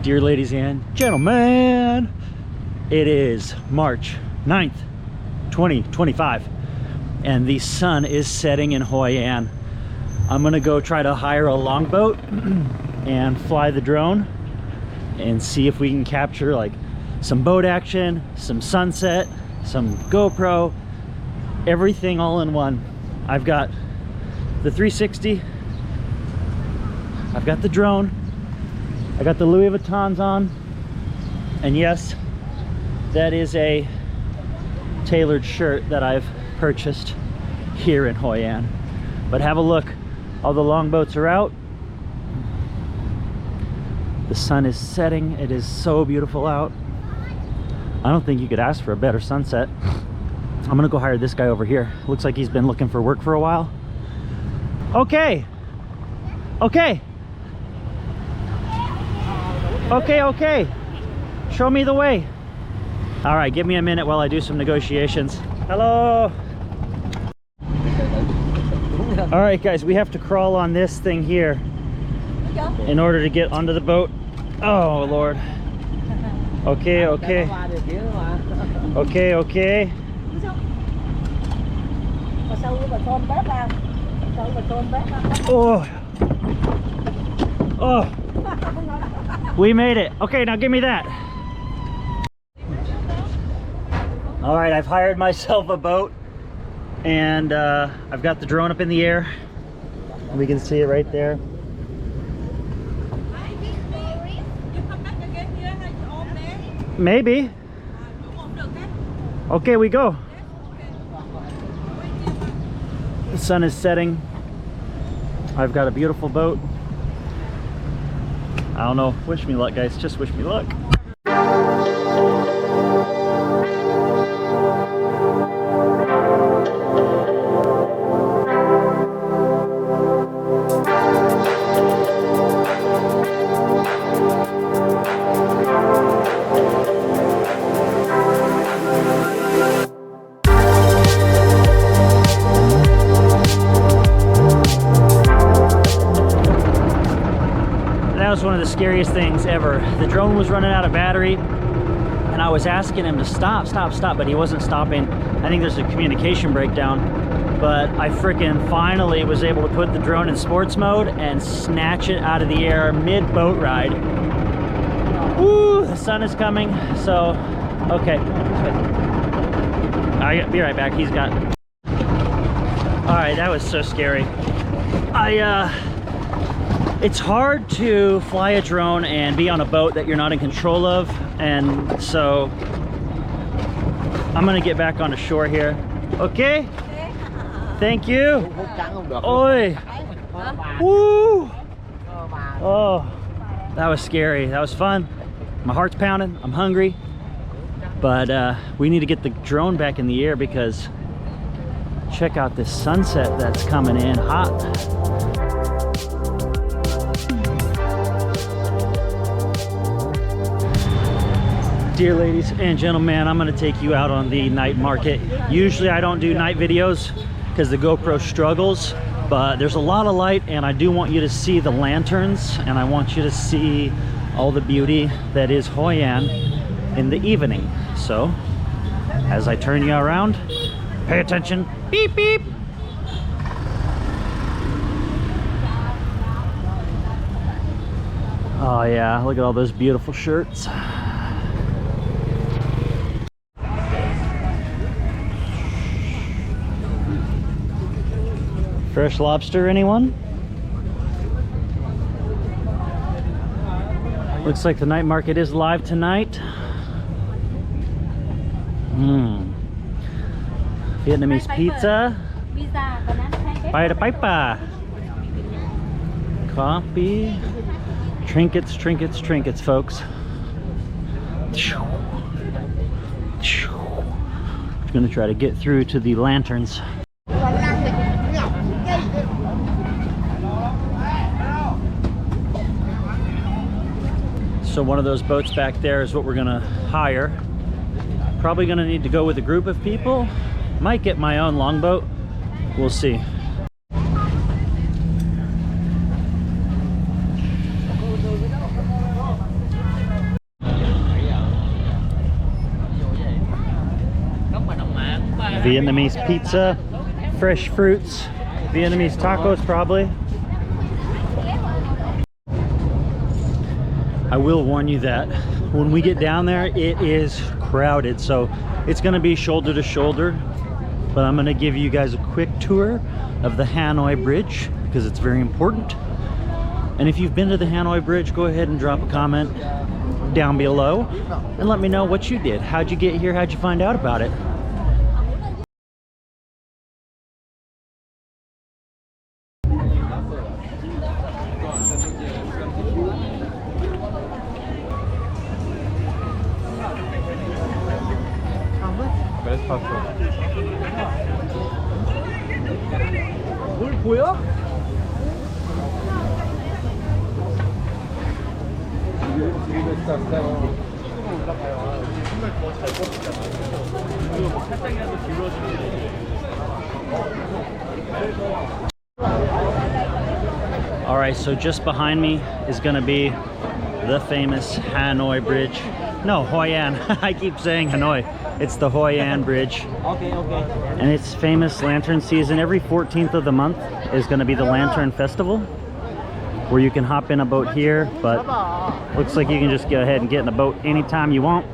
Dear ladies and gentlemen, it is March 9th, 2025, and the sun is setting in Hoi An. I'm gonna go try to hire a longboat and fly the drone and see if we can capture like some boat action, some sunset, some GoPro, everything all in one. I've got the 360, I've got the drone, I got the Louis Vuittons on, and yes, that is a tailored shirt that I've purchased here in Hoi An. But have a look, all the longboats are out, the sun is setting, it is so beautiful out. I don't think you could ask for a better sunset. I'm gonna go hire this guy over here. Looks like he's been looking for work for a while. Okay, okay. Okay, show me the way. All right, give me a minute while I do some negotiations. Hello. All right guys, we have to crawl on this thing here in order to get onto the boat. Oh Lord. Okay. Oh, we made it. Okay, now give me that. All right, I've hired myself a boat, and I've got the drone up in the air. We can see it right there. Maybe. Okay, we go. The sun is setting. I've got a beautiful boat. I don't know, wish me luck guys, just wish me luck. One of the scariest things ever. The drone was running out of battery and I was asking him to stop, but he wasn't stopping. I think there's a communication breakdown, but I freaking finally was able to put the drone in sports mode and snatch it out of the air mid boat ride. Ooh, the sun is coming, so okay. I'll be right back. He's got. All right, that was so scary. It's hard to fly a drone and be on a boat that you're not in control of, and so I'm gonna get back on the shore here. Okay? Thank you. Oi. Woo. Oh, that was scary. That was fun. My heart's pounding. I'm hungry, but we need to get the drone back in the air because check out this sunset that's coming in hot. Dear ladies and gentlemen, I'm going to take you out on the night market. Usually I don't do night videos because the GoPro struggles, but there's a lot of light and I do want you to see the lanterns and I want you to see all the beauty that is Hoi An in the evening. So as I turn you around, pay attention. Beep, beep. Oh yeah, look at all those beautiful shirts. Fresh lobster, anyone? Looks like the night market is live tonight. Vietnamese pizza. Paida paipa. Coffee. Trinkets, folks. I'm gonna try to get through to the lanterns. So one of those boats back there is what we're gonna hire. Probably gonna need to go with a group of people. Might get my own longboat. We'll see. Vietnamese pizza, fresh fruits, Vietnamese tacos probably. I will warn you that when we get down there, it is crowded. So it's gonna be shoulder to shoulder, but I'm gonna give you guys a quick tour of the Hanoi Bridge because it's very important. And if you've been to the Hanoi Bridge, go ahead and drop a comment down below and let me know what you did. How'd you get here? How'd you find out about it? All right, so just behind me is gonna be the famous Hanoi Bridge. No, Hoi An. I keep saying Hanoi. It's the Hoi An Bridge. Okay. And it's famous lantern season. Every 14th of the month is gonna be the Lantern Festival, where you can hop in a boat here, but looks like you can just go ahead and get in the boat anytime you want.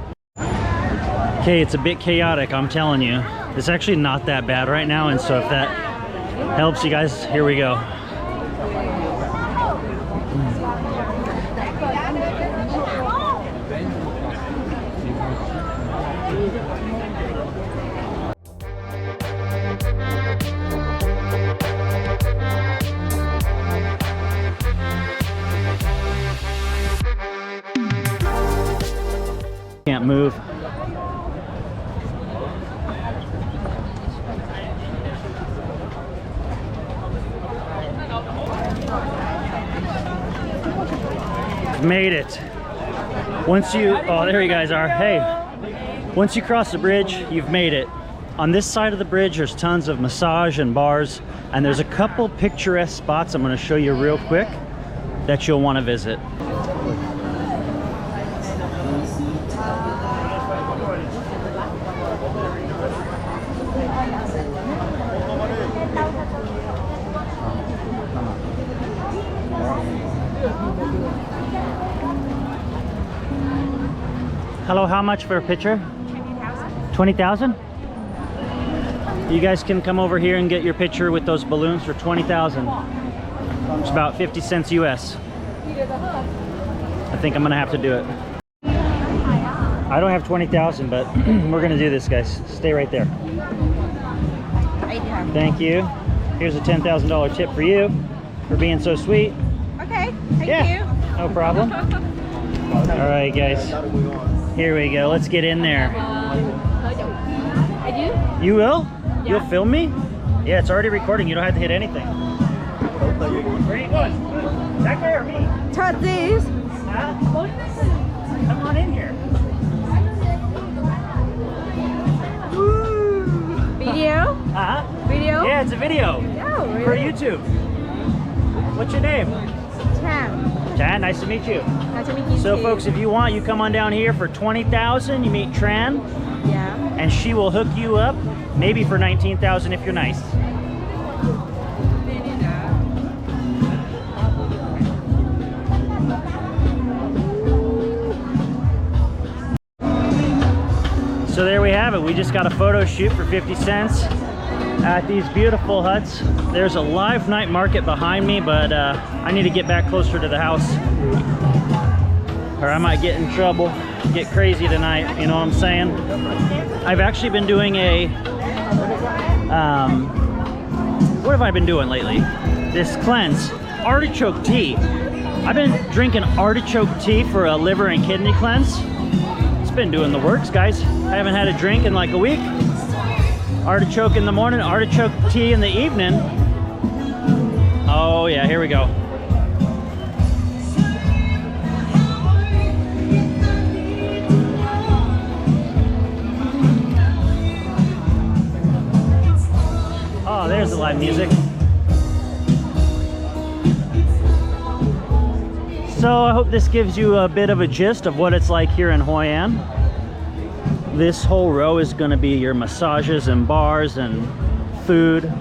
Okay, it's a bit chaotic, I'm telling you. It's actually not that bad right now, and so if that helps you guys, here we go. Can't move. Made it. Once you, oh, there you guys are. Hey, once you cross the bridge, you've made it. On this side of the bridge, there's tons of massage and bars, and there's a couple picturesque spots I'm going to show you real quick that you'll want to visit. Hello, how much for a picture? 20,000. 20,000? You guys can come over here and get your picture with those balloons for 20,000. It's about 50 cents US. I think I'm gonna have to do it. I don't have 20,000, but we're gonna do this, guys. Stay right there. Thank you. Here's a $10,000 tip for you for being so sweet. Okay, thank you. No problem. All right, guys. Here we go. Let's get in there. You will? Yeah. You'll film me? Yeah, it's already recording. You don't have to hit anything. Where are you going? Back there, me. Try this. Huh? Come on in here. Video? Uh-huh. Video? Yeah, it's a video. Oh, really? For YouTube. What's your name? Chan. Chan, nice to meet you. Nice to meet you So too. folks, if you want, you come on down here for 20,000. You meet Tran. Yeah. And she will hook you up, maybe for 19,000 if you're nice. So there we have it. We just got a photo shoot for 50 cents at these beautiful huts. There's a live night market behind me, but I need to get back closer to the house, or I might get in trouble, get crazy tonight, you know what I'm saying? I've actually been doing a, what have I been doing lately? This cleanse, artichoke tea. I've been drinking artichoke tea for a liver and kidney cleanse. It's been doing the works, guys. I haven't had a drink in like a week. Artichoke in the morning, artichoke tea in the evening. Oh yeah, here we go. Oh, there's the live music. So I hope this gives you a bit of a gist of what it's like here in Hoi An. This whole row is going to be your massages and bars and food.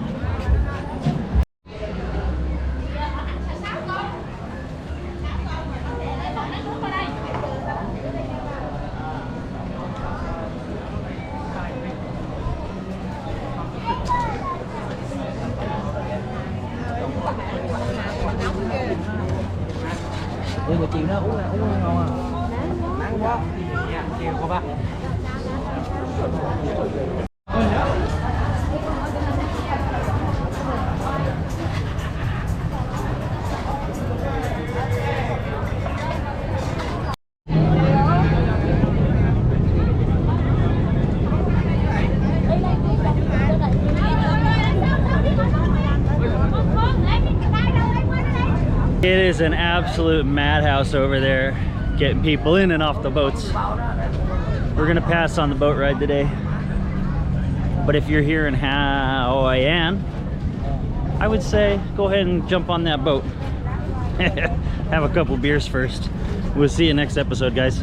It is an absolute madhouse over there, getting people in and off the boats. We're gonna pass on the boat ride today. But if you're here in Hoi An, I would say go ahead and jump on that boat. Have a couple beers first. We'll see you next episode, guys.